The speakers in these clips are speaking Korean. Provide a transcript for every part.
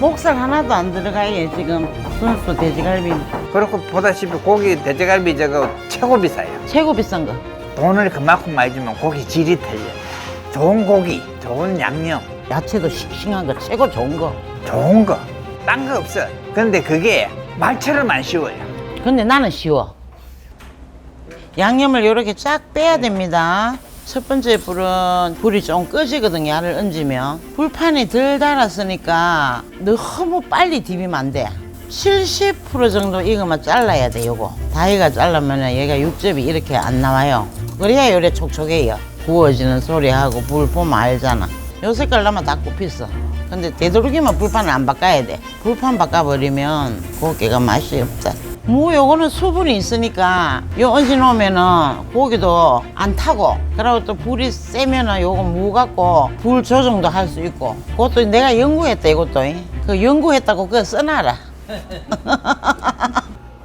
목살 하나도 안 들어가요 지금 순수 돼지갈비. 그렇고 보다시피 고기 돼지갈비 저거 최고 비싸요. 최고 비싼 거. 돈을 그만큼 많이 주면 고기 질이 틀려. 좋은 고기, 좋은 양념, 야채도 싱싱한 거 최고 좋은 거. 좋은 거, 딴 거 없어. 근데 그게 말처럼 안 쉬워요. 근데 나는 쉬워. 양념을 이렇게 쫙 빼야 됩니다. 첫 번째 불이 좀 꺼지거든요. 알을 얹으면 불판이 덜 달았으니까 너무 빨리 디비면 안 돼. 70% 정도 익으면 잘라야 돼. 요거 다이가 자르면 얘가 육즙이 이렇게 안 나와요. 그래야 요래 촉촉해요. 구워지는 소리하고 불 보면 알잖아. 요 색깔 나면 다 굽혔어. 근데 되도록이면 불판을 안 바꿔야 돼. 불판 바꿔버리면 고기가 맛이 없다. 무 요거는 수분이 있으니까 요 얹어 놓으면은 고기도 안 타고, 그리고 또 불이 세면은 요거 무 갖고 불 조정도 할 수 있고. 그것도 내가 연구했다. 이것도 그 연구했다고 그거 써놔라.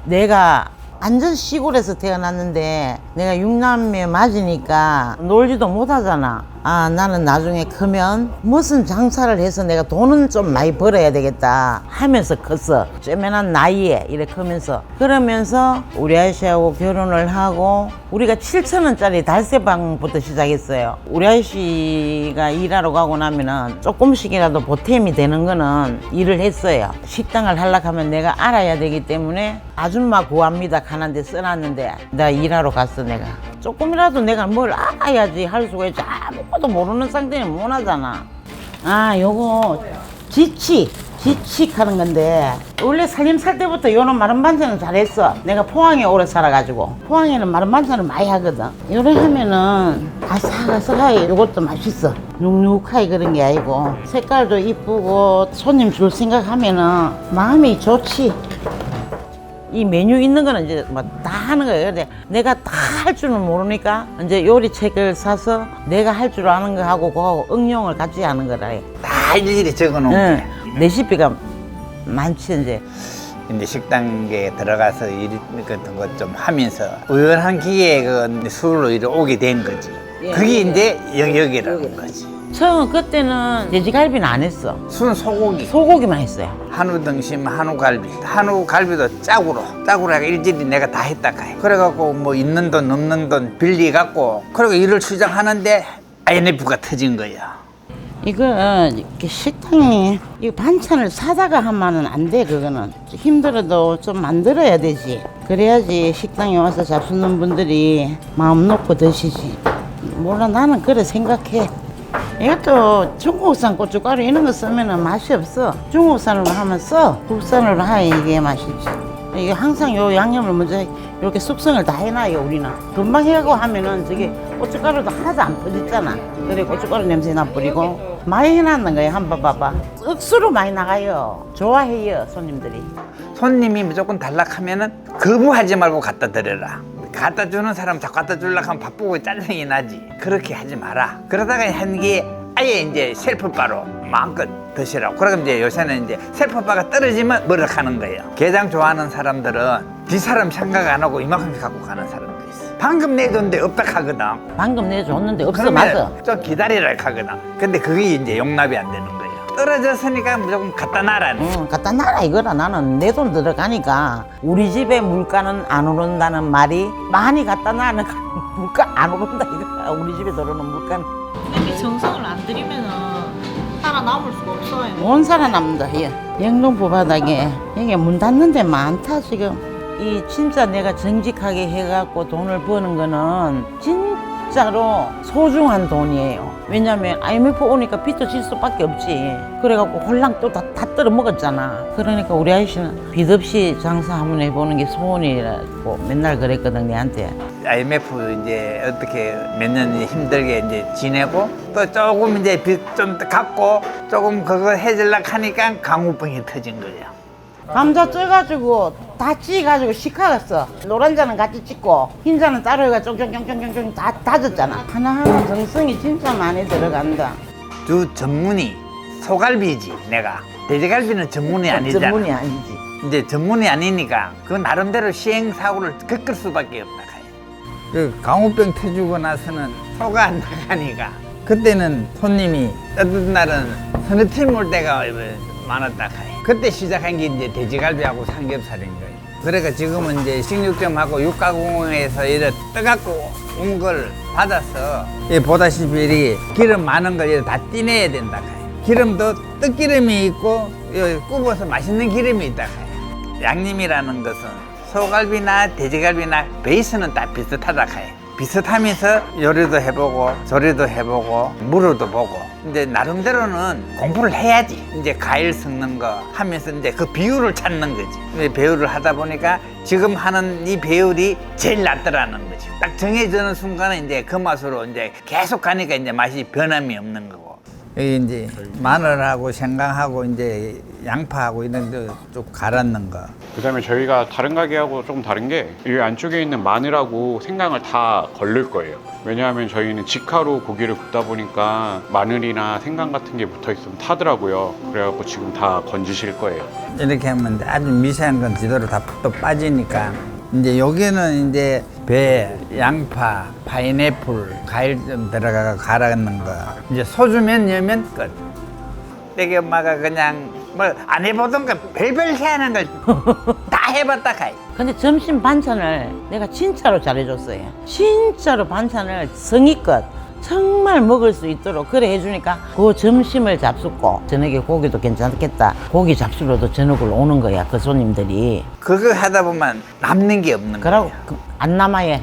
내가 완전 시골에서 태어났는데 내가 육남매 맞으니까 놀지도 못하잖아. 아, 나는 나중에 크면 무슨 장사를 해서 내가 돈은 좀 많이 벌어야 되겠다 하면서 컸어. 쬐맨한 나이에 이렇게 크면서. 그러면서 우리 아저씨하고 결혼을 하고 우리가 7,000원짜리 달새방부터 시작했어요. 우리 아저씨가 일하러 가고 나면은 조금씩이라도 보탬이 되는 거는 일을 했어요. 식당을 하려고 하면 내가 알아야 되기 때문에 아줌마 구합니다 가는데 써놨는데 나 일하러 갔어. 내가 조금이라도 내가 뭘 알아야지 할 수가 있지. 아무것도 모르는 상태는 못 하잖아. 아, 요거 지칙 하는 건데, 원래 살림 살 때부터 요런 마른 반찬은 잘했어. 내가 포항에 오래 살아가지고 포항에는 마른 반찬을 많이 하거든. 요래 하면은 아삭아삭하게 요것도 맛있어. 눅눅하게 그런 게 아니고 색깔도 이쁘고 손님 줄 생각하면은 마음이 좋지. 이 메뉴 있는 거는 이제 뭐 다 하는 거예요. 근데 내가 다 할 줄은 모르니까 이제 요리책을 사서 내가 할 줄 아는 거 하고 그거하고 응용을 같이 하는 거라. 다 일일이 적어 놓은 응. 거예요. 레시피가 많지 이제. 근데 식당에 들어가서 일 같은 것 좀 하면서 우연한 기회에 그 술로 이렇게 오게 된 거지. 예, 그게 예. 이제 영역이라는 거지. 처음 그때는 돼지갈비는 안 했어. 순 소고기, 소고기만 했어요. 한우 등심, 한우 갈비. 한우 갈비도 짝으로 해가 일일이 내가 다 했다 가요. 그래갖고 뭐 있는 돈 없는 돈 빌리갖고 그리고 일을 추정하는데 IMF가 터진 거야. 이거 이렇게 식당에 이 반찬을 사다가 하면은 안 돼. 그거는 힘들어도 좀 만들어야 되지. 그래야지 식당에 와서 잡수는 분들이 마음 놓고 드시지. 몰라, 나는 그래 생각해. 이것도 중국산 고춧가루 이런 거 쓰면은 맛이 없어. 중국산으로 하면 써. 국산으로 하야 이게 맛이지. 이게 항상 요 양념을 먼저 이렇게 숙성을 다 해놔요. 우리는 금방 해가고 하면은 저게 고춧가루도 하나도 안 퍼졌잖아. 그래 고춧가루 냄새 나버리고 많이 해놨는 거예요. 한번 봐봐. 억수로 많이 나가요. 좋아해요 손님들이. 손님이 무조건 달락하면은 거부하지 말고 갖다 드려라. 갖다 주는 사람 자꾸 갖다 주려고 하면 바쁘고 짜증이 나지. 그렇게 하지 마라. 그러다가 한 게 아예 이제 셀프바로 마음껏 드시라고. 그럼 이제 요새는 이제 셀프바가 떨어지면 뭐라하는 거예요. 게장 좋아하는 사람들은 뒷사람 생각 안 하고 이만큼 갖고 가는 사람도 있어. 방금 내줬는데 없다 하거든. 방금 내줬는데 없어. 그러면 맞아. 좀 기다리라 하거든. 근데 그게 이제 용납이 안 되는 거예요. 떨어졌으니까 무조건 갖다 놔라는. 응, 갖다 놔라 이거라. 나는 내 돈 들어가니까 우리 집에 물가는 안 오른다는 말이 많이 갖다 놔는 물가 안 오른다 이거야. 우리 집에 들어오는 물가는 이렇게 정성을 안 들이면은 살아남을 수가 없어요. 못 살아남는다. 예. 영등포 바닥에 여기 문 닫는 데 많다 지금. 이 진짜 내가 정직하게 해갖고 돈을 버는 거는 진짜로 소중한 돈이에요. 왜냐면 IMF 오니까 빚도 질 수밖에 없지. 그래갖고 홀랑 또 다 떨어 먹었잖아. 그러니까 우리 아저씨는 빚 없이 장사 한번 해보는 게 소원이라고 맨날 그랬거든 내한테. IMF 이제 어떻게 몇 년 힘들게 이제 지내고 또 조금 이제 빚 좀 갚고 조금 그거 해주려고 하니까 강우병이 터진 거예요. 감자 쪄가지고 다 찌가지고 식혀갔어. 노란 잔은 같이 찍고 흰 잔은 따로 해가지고 쫑쫑쫑쫑쫑 다 다졌잖아. 하나하나 정성이 진짜 많이 들어간다. 주 전문이 소갈비지. 내가 돼지갈비는 전문이 아니잖아. 전문이 아니지. 이제 전문이 아니니까 그 나름대로 시행사고를 겪을 수밖에 없다 가요. 그 강우병 터지고 나서는 소가 안 나가니까 그때는 손님이 어떤 날은 서너 팀 올 때가 많았다 카이. 그때 시작한 게 이제 돼지갈비하고 삼겹살인 거예요. 그러니까 지금은 이제 식육점하고 육가공에서 이래 떠갖고 온 걸 받아서 이 보다시피 기름 많은 걸 다 띠내야 된다 카이. 기름도 떡기름이 있고 굽어서 맛있는 기름이 있다 카이. 양념이라는 것은 소갈비나 돼지갈비나 베이스는 다 비슷하다 카이. 비슷하면서 요리도 해보고 조리도 해보고 무료도 보고 이제 나름대로는 공부를 해야지. 이제 과일 섞는 거 하면서 이제 그 비율을 찾는 거지. 근데 배율을 하다 보니까 지금 하는 이 배율이 제일 낫더라는 거지. 딱 정해지는 순간에 이제 그 맛으로 이제 계속 가니까 이제 맛이 변함이 없는 거고. 여기 이제 마늘하고 생강하고 이제 양파하고 이런 거 좀 갈았는 거. 그다음에 저희가 다른 가게하고 조금 다른 게 이 안쪽에 있는 마늘하고 생강을 다 걸릴 거예요. 왜냐하면 저희는 직화로 고기를 굽다 보니까 마늘이나 생강 같은 게 붙어 있으면 타더라고요. 그래갖고 지금 다 건지실 거예요. 이렇게 하면 아주 미세한 건 제대로 다 또 빠지니까 이제 여기는 이제 배, 양파, 파인애플, 과일 좀 들어가가 갈아넣는 거. 이제 소주면 여면 끝. 내게 엄마가 그냥 뭐 안 해보던 거 별별 해하는 걸 다 해봤다 카이. 근데 점심 반찬을 내가 진짜로 잘해줬어요. 진짜로 반찬을 성의껏 정말 먹을 수 있도록 그래 해주니까 그 점심을 잡숫고 저녁에 고기도 괜찮겠다. 고기 잡수러도 저녁을 오는 거야, 그 손님들이. 그거 하다 보면 남는 게 없는 거야. 그러고 안 남아요.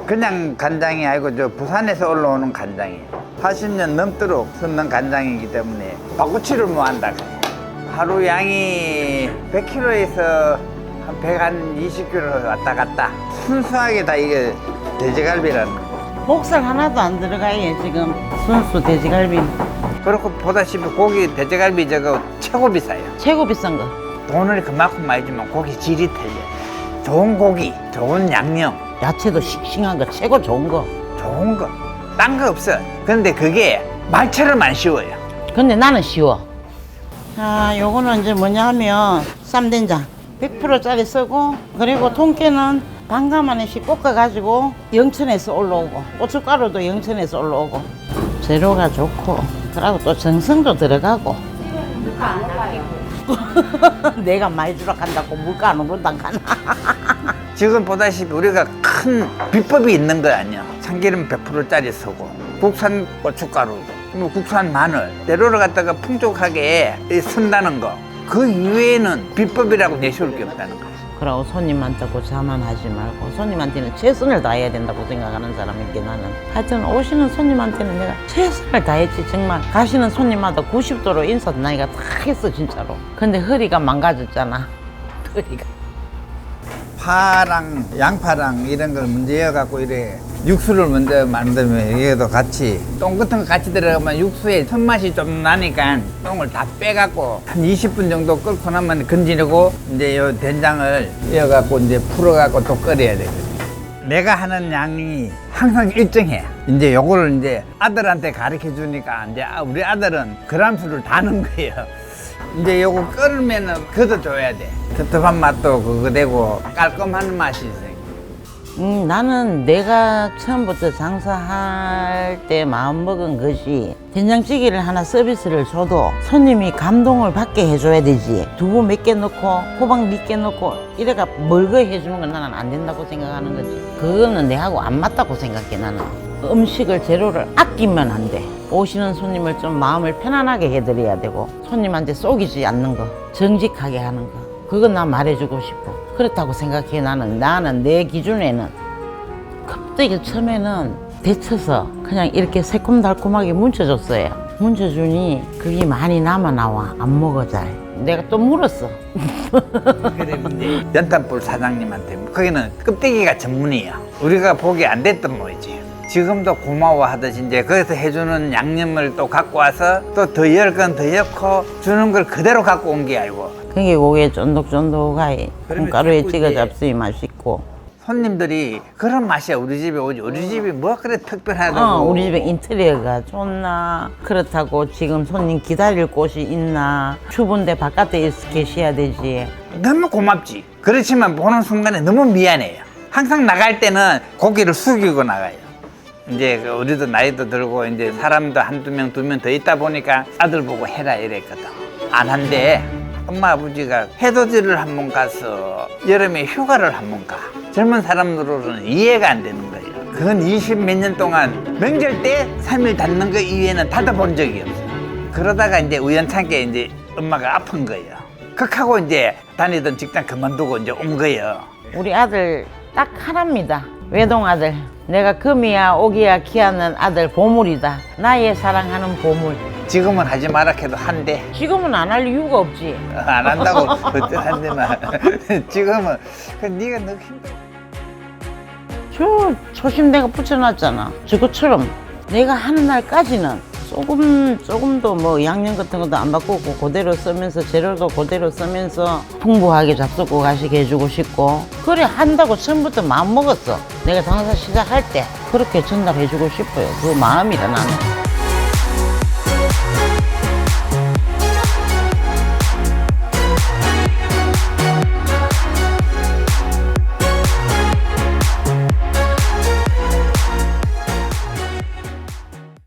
그냥 간장이 아니고 저 부산에서 올라오는 간장이에요. 80년 넘도록 쓰는 간장이기 때문에 바꾸치를 뭐 한다. 하루 양이 100kg에서 한 120kg 왔다 갔다. 순수하게 다 이게 돼지갈비라는 거. 목살 하나도 안 들어가요, 지금. 순수 돼지갈비. 그렇고 보다시피 고기 돼지갈비 저거 최고 비싸요. 최고 비싼 거. 돈을 그만큼 많이 주면 고기 질이 틀려. 좋은 고기, 좋은 양념, 야채도 싱싱한 거, 최고 좋은 거. 좋은 거. 딴 거 없어. 근데 그게 말처럼 안 쉬워요. 근데 나는 쉬워. 자, 요거는 이제 뭐냐 하면 쌈된장 100%짜리 쓰고, 그리고 통깨는 반감 안에씩 볶아가지고 영천에서 올라오고, 고춧가루도 영천에서 올라오고, 재료가 좋고, 그리고 또 정성도 들어가고. 내가 많이 주라 한다고 물가 안 오른다 가나. 지금 보다시피 우리가 큰 비법이 있는 거 아니야. 참기름 100%짜리 쓰고, 국산 고춧가루, 뭐 국산 마늘, 재료를 갖다가 풍족하게 쓴다는 거. 그 이외에는 비법이라고 내세울 게 없다는 거야. 그러고 손님한테고 자만하지 말고 손님한테는 최선을 다해야 된다고 생각하는 사람이게 나는. 하여튼 오시는 손님한테는 내가 최선을 다했지. 정말 가시는 손님마다 90도로 인사 나이가 다 했어 진짜로. 근데 허리가 망가졌잖아. 허리가. 파랑 양파랑 이런 걸 문제여 갖고 이래 육수를 먼저 만들면 이게도 같이 똥 같은 거 같이 들어가면 육수에 손맛이 좀 나니까 똥을 다 빼갖고 한 20분 정도 끓고 나면 건지르고 이제 요 된장을 이어 갖고 이제 풀어 갖고 또 끓여야 되거든. 내가 하는 양이 항상 일정해. 이제 요거를 이제 아들한테 가르쳐 주니까 이제 우리 아들은 그람수를 다 넣은 거예요. 이제 요거 끓으면은 그것도 줘야 돼. 텁텁한 맛도 그거 되고 깔끔한 맛이 있어요. 나는 내가 처음부터 장사할 때 마음먹은 것이 된장찌개를 하나 서비스를 줘도 손님이 감동을 받게 해줘야 되지. 두부 몇 개 넣고 호박 몇 개 넣고 이래가 멀거이 해주는 건 나는 안 된다고 생각하는 거지. 그거는 내하고 안 맞다고 생각해. 나는 음식을 재료를 아끼면 안 돼. 오시는 손님을 좀 마음을 편안하게 해드려야 되고 손님한테 속이지 않는 거, 정직하게 하는 거, 그건 나 말해주고 싶어. 그렇다고 생각해. 나는 내 기준에는 갑자기 처음에는 데쳐서 그냥 이렇게 새콤달콤하게 뭉쳐줬어요. 뭉쳐주니 그게 많이 남아 나와. 안 먹어 잘. 내가 또 물었어. 그래 이제 연탄불 사장님한테 거기는 껍데기가 전문이야. 우리가 보기 안 됐던 모이지. 지금도 고마워하듯이 이제 거기서 해주는 양념을 또 갖고 와서 또 더 열 건 더 넣고 주는 걸 그대로 갖고 온 게 알고. 그게 고기에 쫀득쫀득하게 그러면 콩가루에 자꾸 찍어 이제 잡수니 맛있고. 손님들이 그런 맛이야. 우리 집에 오지. 우리 집이 뭐 그래 특별하다고. 우리 집에 인테리어가 좋나, 그렇다고 지금 손님 기다릴 곳이 있나, 추운데 바깥에 계셔야 되지. 너무 고맙지. 그렇지만 보는 순간에 너무 미안해요. 항상 나갈 때는 고기를 숙이고 나가요. 이제 우리도 나이도 들고 이제 사람도 한두 명, 두 명 더 있다 보니까 아들 보고 해라 이랬거든. 안 한대. 엄마 아버지가 해돋이를 한번 가서 여름에 휴가를 한번 가. 젊은 사람들로는 이해가 안 되는 거예요. 그건 20몇 년 동안 명절 때 3일 닫는 거 이외에는 닫아본 적이 없어요. 그러다가 이제 우연찮게 이제 엄마가 아픈 거예요. 극하고 이제 다니던 직장 그만두고 이제 온 거예요. 우리 아들 딱 하나입니다. 외동 아들. 내가 금이야 오기야 기하는 아들 보물이다. 나의 사랑하는 보물. 지금은 하지 마라 해도 한대. 지금은 안 할 이유가 없지. 안 한다고 어떤 한대만. 지금은 그 네가 너무 힘들어. 저 초심 내가 붙여놨잖아. 저것처럼 내가 하는 날까지는 조금도 뭐 양념 같은 것도 안 바꾸고 그대로 쓰면서 재료도 그대로 쓰면서 풍부하게 잡수고 가시게 해주고 싶고 그래 한다고 처음부터 마음 먹었어. 내가 장사 시작할 때 그렇게 전달해주고 싶어요. 그 마음이라 나는.